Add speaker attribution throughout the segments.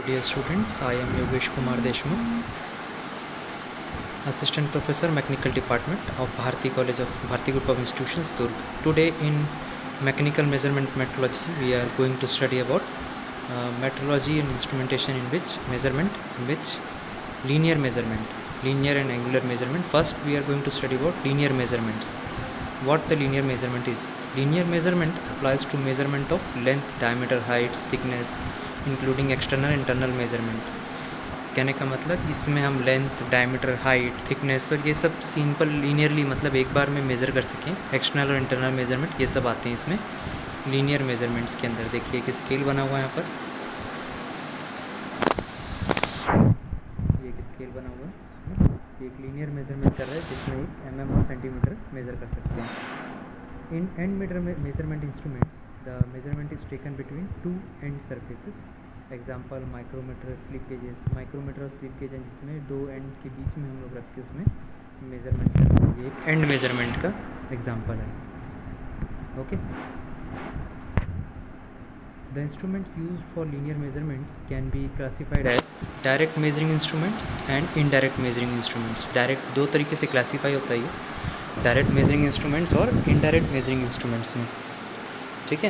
Speaker 1: Dear students, I am Yogesh Kumar Deshmukh, Assistant Professor, Mechanical Department of Bharati College of Bharati Group of Institutions, Durg. Today in Mechanical Measurement Metrology, we are going to study about metrology and instrumentation in which linear measurement, linear and angular measurement. First, we are going to study about linear measurements. What the linear measurement is? Linear measurement applies to measurement of length, diameter, heights, thickness, including external internal measurement. कहने का मतलब इसमें हम length, diameter, height, thickness और ये सब simple linearly मतलब एक बार में मेज़र कर सकें. एक्सटर्नल और इंटरनल मेजरमेंट ये सब आते हैं इसमें लीनियर मेजरमेंट्स के अंदर. देखिए एक स्केल बना हुआ है यहाँ पर, ये एक स्केल बना हुआ है, एक लीनियर मेजरमेंट कर रहा है जिसमें एक mm और सेंटीमीटर मेज़र कर सकते हैं. In end measurement instruments the measurement is taken between two end surfaces. Example micrometer, slip gauges. Micrometer और स्लिप गेज जिसमें दो एंड के बीच में हम लोग रख के उसमें मेजरमेंट करते हैं. ये एक एंड मेजरमेंट का एग्जाम्पल है. Okay. The instrument use for linear measurements can be classified as direct measuring instruments and indirect measuring instruments. Direct दो तरीके से क्लासीफाई होता है ये, डायरेक्ट मेजरिंग इंस्ट्रूमेंट्स और इनडायरेक्ट मेजरिंग इंस्ट्रूमेंट्स में. ठीक है,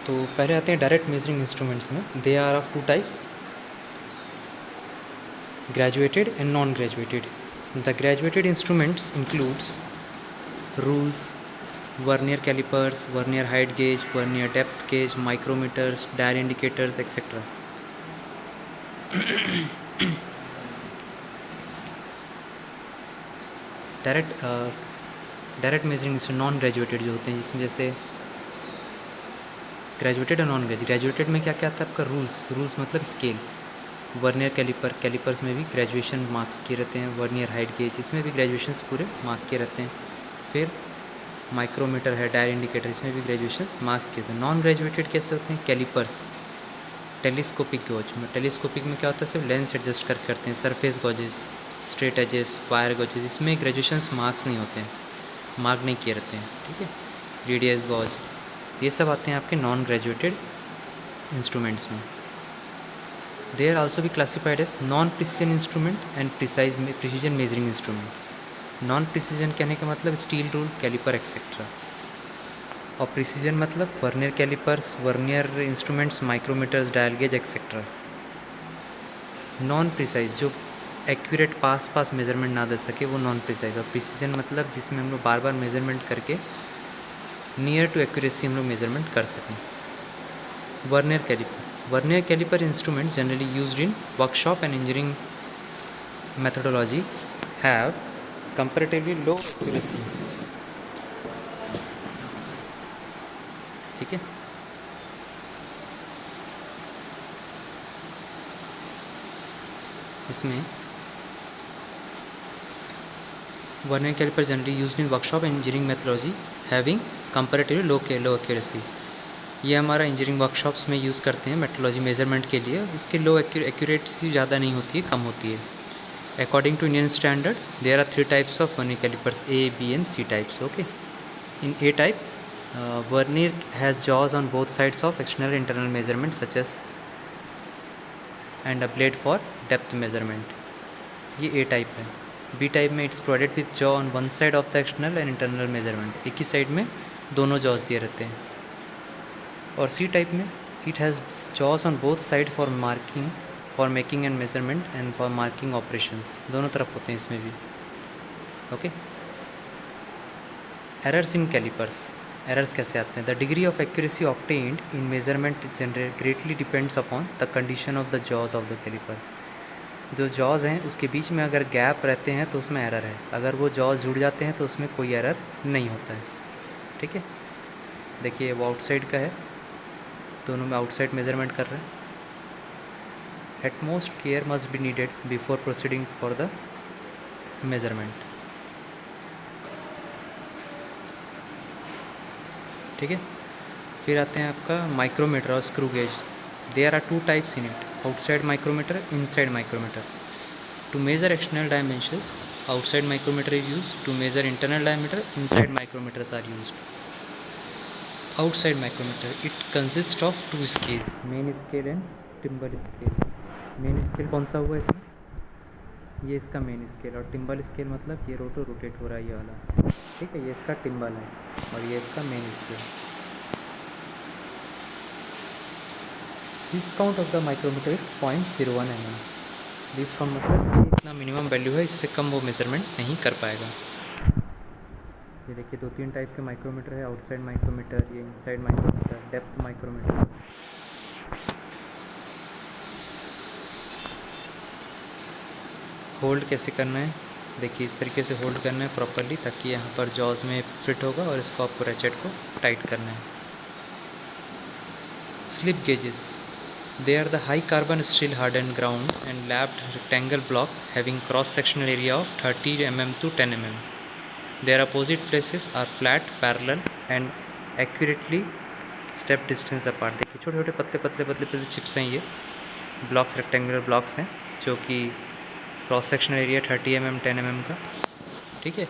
Speaker 1: तो पहले आते हैं डायरेक्ट मेजरिंग इंस्ट्रूमेंट्स में. They are of two types, graduated and non graduated. The graduated instruments includes rules, vernier calipers, vernier height gauge, vernier depth gauge, micrometers, dial indicators etcetera. Direct measuring non graduated जो होते हैं, जिसमें जैसे graduated और non graduated में क्या क्या आता है आपका? रूल्स मतलब स्केल्स. वर्नियर कैलिपर्स में भी ग्रेजुएशन मार्क्स किए रहते हैं. वर्नियर हाइट गेज इसमें भी ग्रेजुएशंस पूरे मार्क किए रहते हैं. फिर माइक्रोमीटर है, डायल इंडिकेटर, इसमें भी ग्रेजुएशंस मार्क्स किए रहते हैं. नॉन ग्रेजुएटेड कैसे होते हैं? कैलिपर्स, टेलीस्कोपिक गॉज में. टेलीस्कोपिक में क्या होता है? सिर्फ लेंस एडजस्ट करते हैं. सरफेस गॉजेस, स्ट्रेट एजेस, वायर गॉजेस, इसमें ग्रेजुएशंस मार्क्स नहीं होते हैं, मार्क नहीं किए रहते हैं. ठीक है. रेडियस गॉज, ये सब आते हैं आपके नॉन ग्रेजुएटेड इंस्ट्रूमेंट्स में. दे आर आल्सो भी classified as non precision instrument and precision measuring instrument. Non precision कहने का मतलब स्टील रूल, कैलिपर एक्सेट्रा. और प्रिसीजन मतलब vernier calipers, vernier instruments, micrometers, dial gauge etcetera. Non precise जो accurate पास measurement ना दे सके वो नॉन प्रिसाइज. और प्रिसीजन मतलब जिसमें हम लोग बार बार मेजरमेंट करके नियर टू एक्यूरेसी हम लोग मेजरमेंट कर सकें. Vernier caliper instrument generally used in workshop and engineering methodology have comparatively low accuracy. ठीक है. इसमें vernier caliper generally used in workshop and engineering methodology having comparatively low accuracy. ये हमारा engineering workshops में यूज़ करते हैं मेट्रोलॉजी मेजरमेंट के लिए. इसकी लो एक्यूरेसी ज़्यादा नहीं होती है, कम होती है. According to Indian standard there are 3 types of vernier calipers, A, B and C types. Okay. In A type vernier has jaws on both sides of external internal measurement such as and a blade for depth measurement. ये A type है. B type में it's provided with jaw on one side of the external and internal measurement. एक ही side में दोनों jaws दिए रहते हैं. और C टाइप में it has jaws on both side for making and measurement and for marking operations. दोनों तरफ होते हैं इसमें भी. Okay. Errors in calipers. Errors कैसे आते हैं? The degree of accuracy obtained in measurement greatly depends upon the condition of the jaws of the caliper. जो जॉज हैं उसके बीच में अगर गैप रहते हैं तो उसमें एरर है. अगर वो जॉज जुड़ जाते हैं तो उसमें कोई एरर नहीं होता है. ठीक है. देखिए वो आउटसाइड का है, दोनों में आउटसाइड मेजरमेंट कर रहे हैं. Utmost care must be needed before proceeding for the measurement. ठीक है. फिर आते हैं आपका माइक्रोमीटर और screw gauge. There are 2 types in it, outside micrometer, inside micrometer. To measure external dimensions outside micrometer is used. To measure internal diameter inside micrometers are used. Outside micrometer, it consists of two scales, main scale and thimble scale. Main scale कौन सा हुआ इसमें? ये इसका main scale, और टिम्बल scale मतलब ये rotate हो रहा है ये वाला, ठीक है. ये इसका टिम्बल है और ये इसका main scale. This count of the micrometer is 0.01 mm. This count मतलब ये इतना मिनिमम वैल्यू है, इससे कम वो मेजरमेंट नहीं कर पाएगा. ये देखिए 2-3 टाइप के माइक्रोमीटर है. आउटसाइड माइक्रोमीटर, ये inside micrometer, depth micrometer. Hold कैसे करना है? देखिए इस तरीके से होल्ड करना है प्रॉपरली, ताकि यहाँ पर जॉज में फिट होगा और इसको आपको रैचेट को टाइट करना है. Slip gauges, they are the high carbon steel hardened ground and lapped rectangle block having cross sectional area of 30 mm to 10 mm. Their opposite faces are flat, parallel and accurately step distance apart. देखिए छोटे छोटे पतले chips हैं. ये blocks rectangular blocks हैं जो कि cross sectional area 30 mm 10 mm का, ठीक है.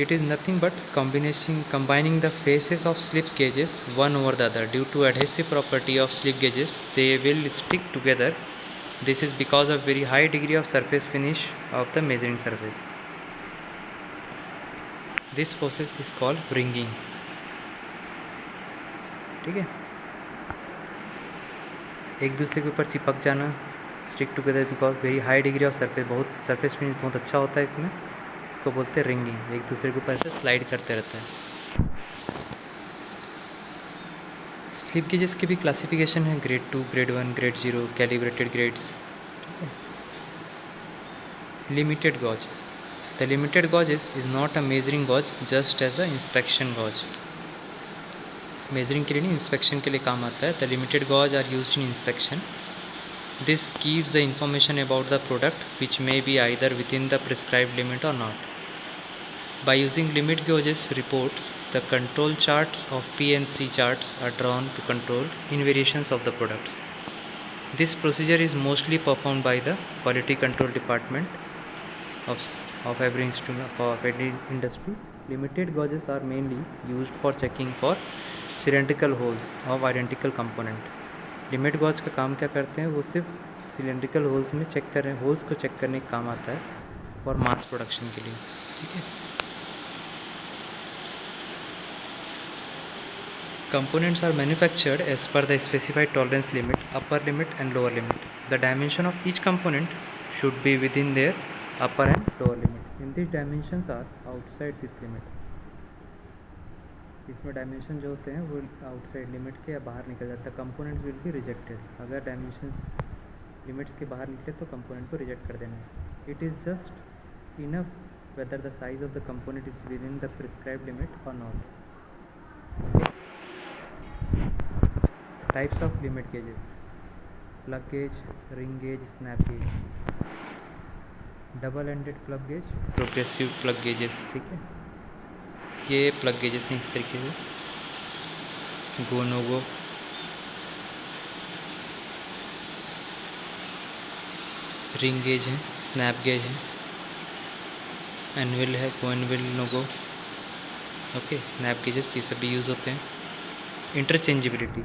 Speaker 1: It is nothing but combining the faces of slip gauges one over the other. Due to adhesive property of slip gauges, they will stick together. This is because of very high degree of surface finish of the measuring surface. This process is called ringing. ठीक है. एक दूसरे के ऊपर चिपक जाना, stick together because very high degree of surface, बहुत surface finish बहुत अच्छा होता है इसमें, इसको बोलते हैं रिंगिंग. एक दूसरे के ऊपर से स्लाइड करते रहता है. स्लिप गेजेस की भी क्लासिफिकेशन है, grade 2, grade 1, grade 0, calibrated grades. Limited gauges. The limited gauges is not a measuring gauge, just as a inspection gauge. Measuring के लिए नहीं, इंस्पेक्शन के लिए काम आता है. The limited gauge are used in inspection. This gives the information about the product which may be either within the prescribed limit or not. By using limit gauges reports, the control charts of P and C charts are drawn to control invariations of the products. This procedure is mostly performed by the quality control department of every industries. Limited gauges are mainly used for checking for cylindrical holes of identical component. Limit gauge का काम क्या करते हैं? वो सिर्फ cylindrical holes में check कर रहे हैं, होल्स को चेक करने का काम आता है और मास प्रोडक्शन के लिए, ठीक है. Components are manufactured as per the specified tolerance limit, upper limit and lower limit. The dimension of each component should be within their upper and lower limit. In this dimensions are outside this limit. इसमें dimension जो होते हैं वो outside limit के या बाहर निकल जाता है. Components will be rejected. अगर डायमेंशंस लिमिट्स के बाहर निकले तो कंपोनेंट को रिजेक्ट कर देना है. It is just enough whether the size of the component is within the prescribed limit और not. Types of limit gauges: plug gauge, ring gauge, snap gauge. Double ended plug gauge, progressive plug gauges, ठीक है. ये plug gauges हैं इस तरीके से, go no go. Ring gauge है, snap gauge है, एनविल है, go anvil, no go. Okay, snap gauges ये सभी यूज़ होते हैं. Interchangeability.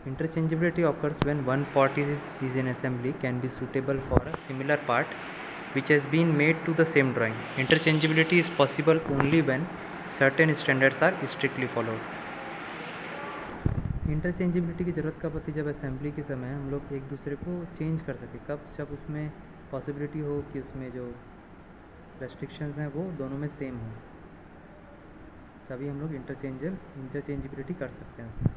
Speaker 1: Interchangeability occurs when one part is in assembly can be suitable for a similar part which has been made to the same drawing. Interchangeability is possible only when certain standards are strictly followed. Interchangeability की ज़रूरत कब होती है? जब assembly के समय हम लोग एक दूसरे को चेंज कर सकें. कब? जब उसमें पॉसिबिलिटी हो कि उसमें जो रेस्ट्रिक्शंस हैं वो दोनों में सेम हो, तभी हम लोग इंटरचेंजेबिलिटी कर सकते हैं उसमें.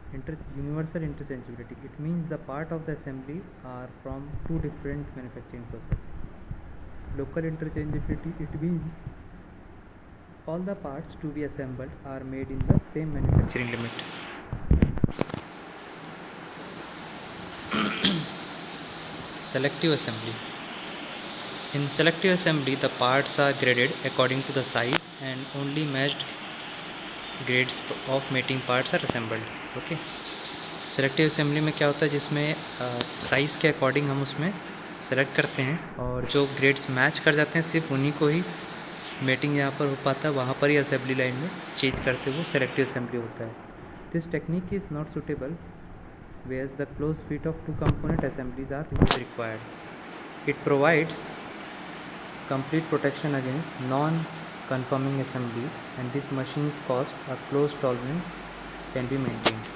Speaker 1: Universal interchangeability. It means the part of the assembly are from two different manufacturing process. Local interchangeability. It means all the parts to be assembled are made in the same manufacturing limit. Selective assembly. In selective assembly, the parts are graded according to the size and only matched grades of mating parts are assembled. Okay. Selective assembly में क्या होता है? जिसमें size के according हम उसमें select करते हैं और जो ग्रेड्स मैच कर जाते हैं सिर्फ उन्हीं को ही मेटिंग जहाँ पर हो पाता है वहाँ पर ही असेंबली लाइन में चेंज करते वो सेलेक्टिव असेंबली होता है. This technique is not suitable whereas the close fit of two component assemblies are required. It provides complete protection against non-conforming assemblies, and this machine's cost a close tolerance can be maintained.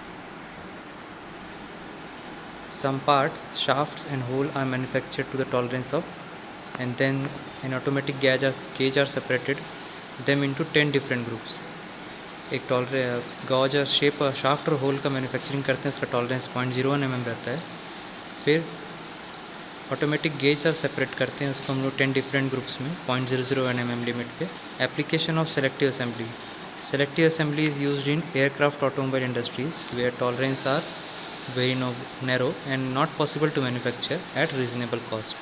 Speaker 1: Some parts, shafts and hole are manufactured to the tolerance of, and then an automatic gauge are separated them into 10 different groups. एक gauge और shape shaft और whole का manufacturing करते हैं, उसका tolerance 0.01 mm रहता है. फिर ऑटोमेटिक गेज और सेपरेट करते हैं उसको हम लोग 10 डिफरेंट ग्रुप्स में 0.001 mm लिमिट पे. Application of selective assembly. Selective assembly is used in aircraft automobile industries where tolerance are very narrow and not possible to manufacture at reasonable cost.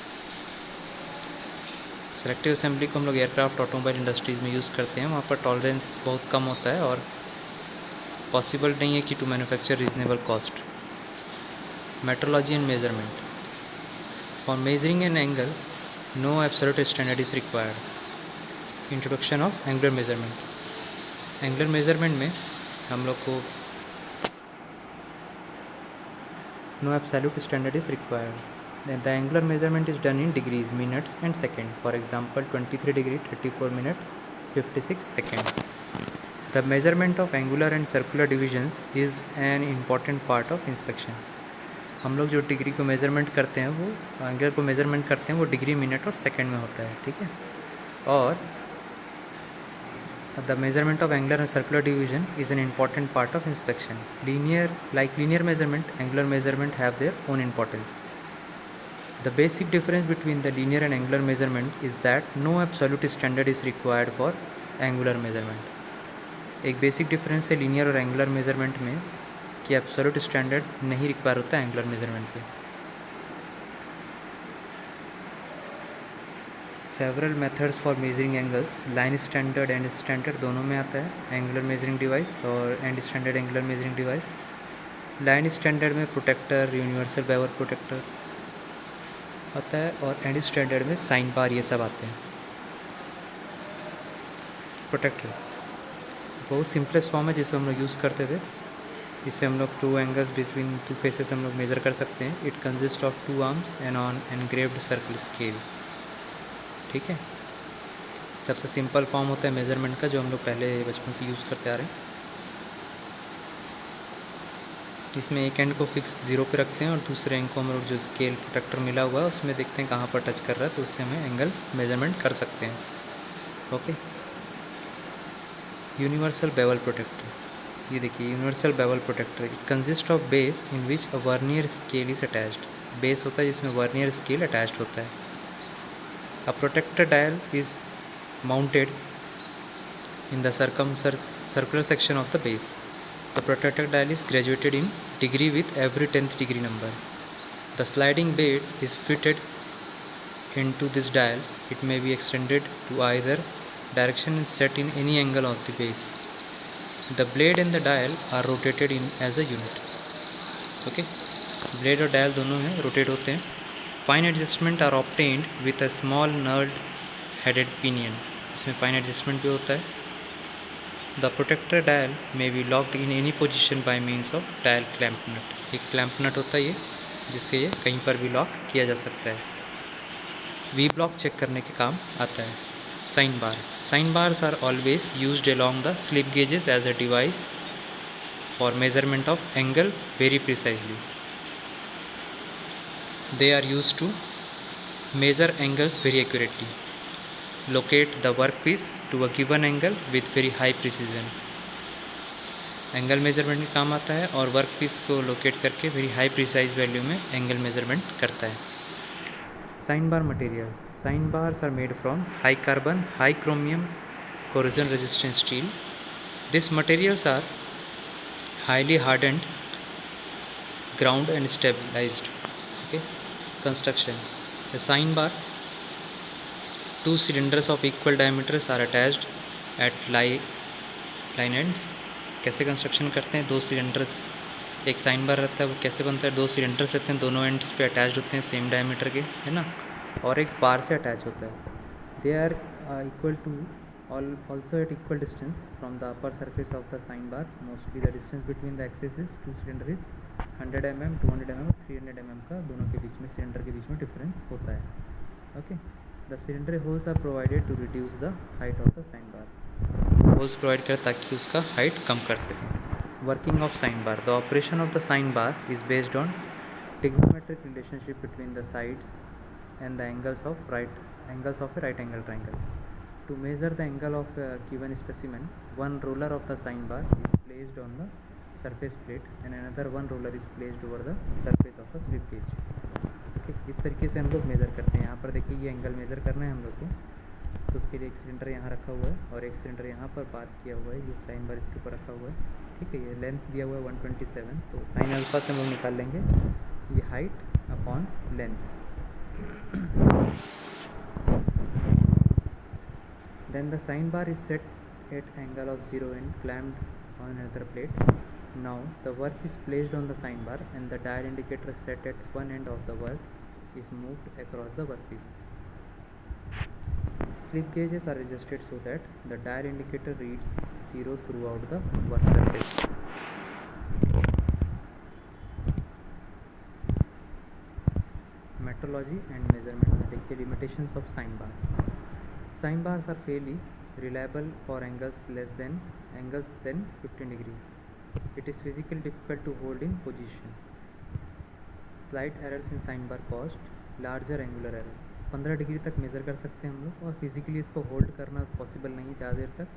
Speaker 1: Selective assembly को हम लोग aircraft automobile industries में use करते हैं, वहाँ पर tolerance बहुत कम होता है और पॉसिबल नहीं है कि to manufacture reasonable cost. Metrology and measurement. For measuring an angle no absolute standard is required. Introduction of angular measurement. Angular measurement में हम लोग को no absolute standard is required. The angular measurement is done in degrees, minutes and second. For example, 23 degree, 34 minute, 56 second. The measurement of angular and circular divisions is an important part of inspection. हम लोग जो degree को measurement करते हैं वो angular को measurement करते हैं वो डिग्री, मिनट और सेकंड में होता है, ठीक है. और the measurement of angular and circular division is an important part of inspection. Linear measurement, angular measurement have their own importance. The basic difference between the linear and angular measurement is that no absolute standard is required for angular measurement. एक basic difference है linear और angular measurement में कि absolute standard नहीं require होता है angular measurement पे. Several methods for measuring angles. Line standard and standard दोनों में आता है एंगुलर मेजरिंग डिवाइस और and standard angular measuring device. Line standard में प्रोटेक्टर, यूनिवर्सल बेवल प्रोटेक्टर आता है और एंड स्टैंडर्ड में साइन बार ये सब आते हैं. प्रोटेक्टर बहुत सिंपलेस्ट फॉर्म है जिसे हम लोग यूज़ करते थे. इससे हम लोग two angles between two faces हम लोग मेज़र कर सकते हैं. It consist of 2 arms and on engraved circle scale, ठीक है. सबसे सिंपल फॉर्म होता है मेज़रमेंट का जो हम लोग पहले बचपन से यूज़ करते आ रहे हैं. इसमें एक एंड को फिक्स 0 पे रखते हैं और दूसरे एंड को हम लोग जो स्केल प्रोटेक्टर मिला हुआ है उसमें देखते हैं कहाँ पर टच कर रहा है, तो उससे हमें एंगल मेजरमेंट कर सकते हैं. ओके. Universal bevel protractor. ये देखिए universal bevel protractor. It consist of base in which a vernier scale is attached. Base होता है जिसमें वर्नियर स्केल अटैच्ड होता है. A protractor dial is mounted in the circular section of the base. The protector dial is graduated in degree with every 10th degree number. The sliding blade is fitted into this dial. It may be extended to either direction and set in any angle of the base. The blade and the dial are rotated in as a unit. Okay? Blade और dial दोनों हैं rotate होते हैं. Fine adjustment are obtained with a small knurled headed pinion. इसमें fine adjustment भी होता है. The protector dial may be locked in any position by means of dial clamp nut. एक clamp nut होता है ये जिससे ये कहीं पर भी लॉक किया जा सकता है. वी ब्लॉक चेक करने के काम आता है. Sine bar. Sine bars are always used along the slip gauges as a device for measurement of angle very precisely. They are used to measure angles very accurately. Locate the workpiece to a given angle with very high precision. Angle measurement में काम आता है और work piece को locate करके very high precise value में angle measurement करता है. Sine bar material. Sine bars are made from high carbon, high chromium, corrosion resistant steel. These materials are highly hardened, ground and stabilized. Okay. Construction. A sine bar. 2 cylinders of equal diameters are attached at line ends. कैसे construction करते हैं? 2 cylinders, एक sine bar रहता है वो कैसे बनता है? 2 सिलेंडर्स रहते हैं, दोनों एंड्स पे अटैच होते हैं सेम डायमीटर के, है ना, और एक बार से अटैच होता है. They are equal to Also at equal distance from the upper surface of the sign bar, mostly the distance between the axes is two cylinder is 100 mm, 200 mm, 300 mm का दोनों के बीच में सिलेंडर के बीच में difference होता है. Okay. The cylinder holes are provided to reduce the height of the sine bar. Holes provide कर ताकि उसका हाइट कम कर सके. Working of sine bar. The operation of the sine bar is based on trigonometric relationship between the sides and the angles of a right angle triangle. To measure the angle of a given specimen, one roller of the sine bar is placed on the surface plate and another one roller is placed over the surface of a slip gauge. Okay, इस तरीके से हम लोग measure करते हैं. यहाँ पर देखिए ये एंगल मेज़र करना है हम लोग को, तो उसके लिए एक सिलेंडर यहाँ रखा हुआ है और एक सिलेंडर यहाँ पर पार्क किया हुआ है. ये साइन बार इसके ऊपर रखा हुआ है. ठीक है. ये लेंथ दिया हुआ है 127, तो साइन अल्फा से हम लोग निकाल लेंगे ये height upon length. Then the sine bar is set at angle of 0 and clamped on another plate. Now the work is placed on the sine bar and the dial indicator set at one end of the work is moved across the workpiece. Slip gauges are adjusted so that the dial indicator reads 0 throughout the work surface. Metrology and measurement. देखिए limitations of sine bar. Sine bars are fairly reliable for angles than 15 degrees. It is physically difficult to hold in position. Slight errors in sine bar caused larger angular error. 15 degree तक measure कर सकते हैं हम लोग और physically इसको hold करना possible नहीं ज़्यादा देर तक.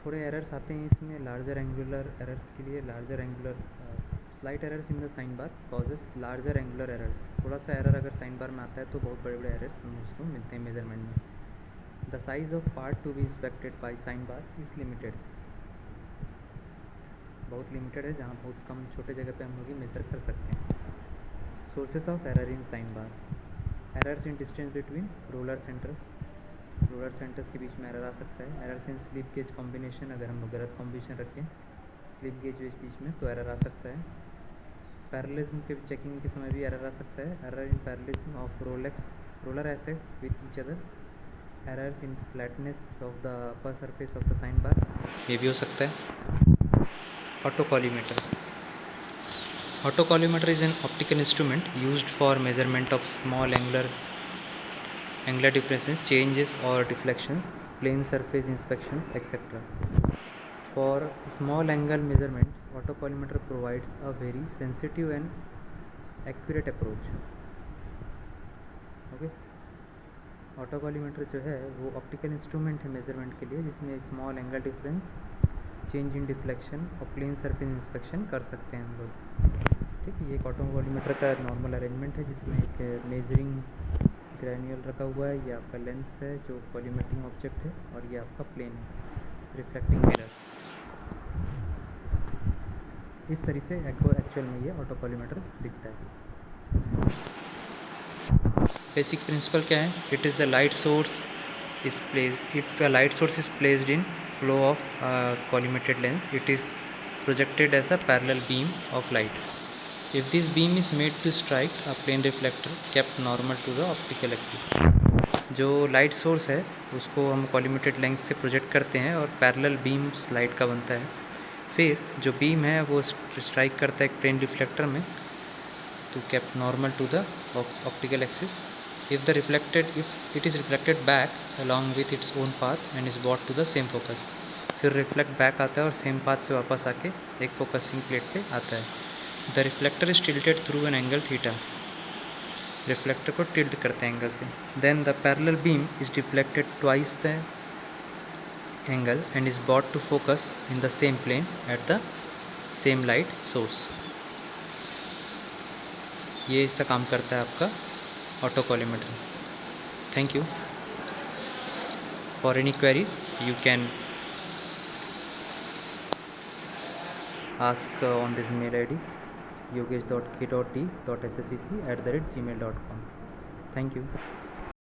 Speaker 1: थोड़े एरर्स आते हैं इसमें लार्जर एंगुलर एरर्स के लिए. Larger angular slight errors in the sine bar causes larger angular errors. थोड़ा सा एरर अगर साइन बार में आता है तो बहुत बड़े बड़े एरर्स हम उसको मिलते हैं मेजरमेंट में. The size of part to be inspected by sine bar is limited. बहुत लिमिटेड है, जहाँ बहुत कम छोटे जगह पे हम लोग मेज़र कर सकते हैं. Sources of error in sine bar. Errors in distance between roller centres के बीच में एरर आ सकता है. Errors in slip gauge combination. अगर हम लोग गलत कॉम्बिनेशन रखें स्लिप गेज के बीच में तो एरर आ सकता है. पैरेललिज्म के चेकिंग के समय भी एरर आ सकता है. Error in parallelism of roller axes with each other. Errors in flatness of the upper surface of the sine bar, ये भी हो सकता है. Autocollimator. Autocollimator is an optical instrument used for measurement of small angular differences, changes or deflections, plane surface inspections, etc. For small angle measurements, autocollimator provides a very sensitive and accurate approach. Okay. ऑटोकॉलीमीटर जो है वो optical instrument है measurement के लिए, जिसमें small angle difference, change in deflection और plane surface inspection कर सकते हैं हम लोग. ठीक है. ये एक ऑटोकॉलीमीटर का नॉर्मल अरेंजमेंट है जिसमें एक मेजरिंग ग्रैन्यूल रखा हुआ है. ये आपका लेंस है जो कॉलीमेटिंग ऑब्जेक्ट है और ये आपका प्लेन है रिफ्लेक्टिंग मिरर. इस तरीके से एक्चुअल में ये ऑटोकॉलीमीटर दिखता है. बेसिक प्रिंसिपल क्या है? It is a light source is placed. If a light source is placed in flow of collimated lens, it is projected as a parallel beam of light. If this beam is made to strike a plane reflector kept normal to the optical axis. जो light source है उसको हम कॉलीमेटेड lens से project करते हैं और parallel beam light का बनता है. फिर जो बीम है वो स्ट्राइक करता है एक प्लेन रिफ्लेक्टर में, तो kept normal to the optical axis. If it is reflected back along with its own path and is brought to the same focus. फिर रिफ्लेक्ट बैक आता है और सेम पाथ से वापस आके एक फोकसिंग प्लेट पे आता है. The reflector is tilted through an angle theta. Reflector को टिल्ट करते हैं एंगल से. Then the parallel beam is deflected twice the angle and is brought to focus in the same plane at the same light source. ये इसका काम करता है आपका autocollimator. Thank you. For any queries you can ask on this mail id yogesh.k.t.sscc@gmail.com. Thank you.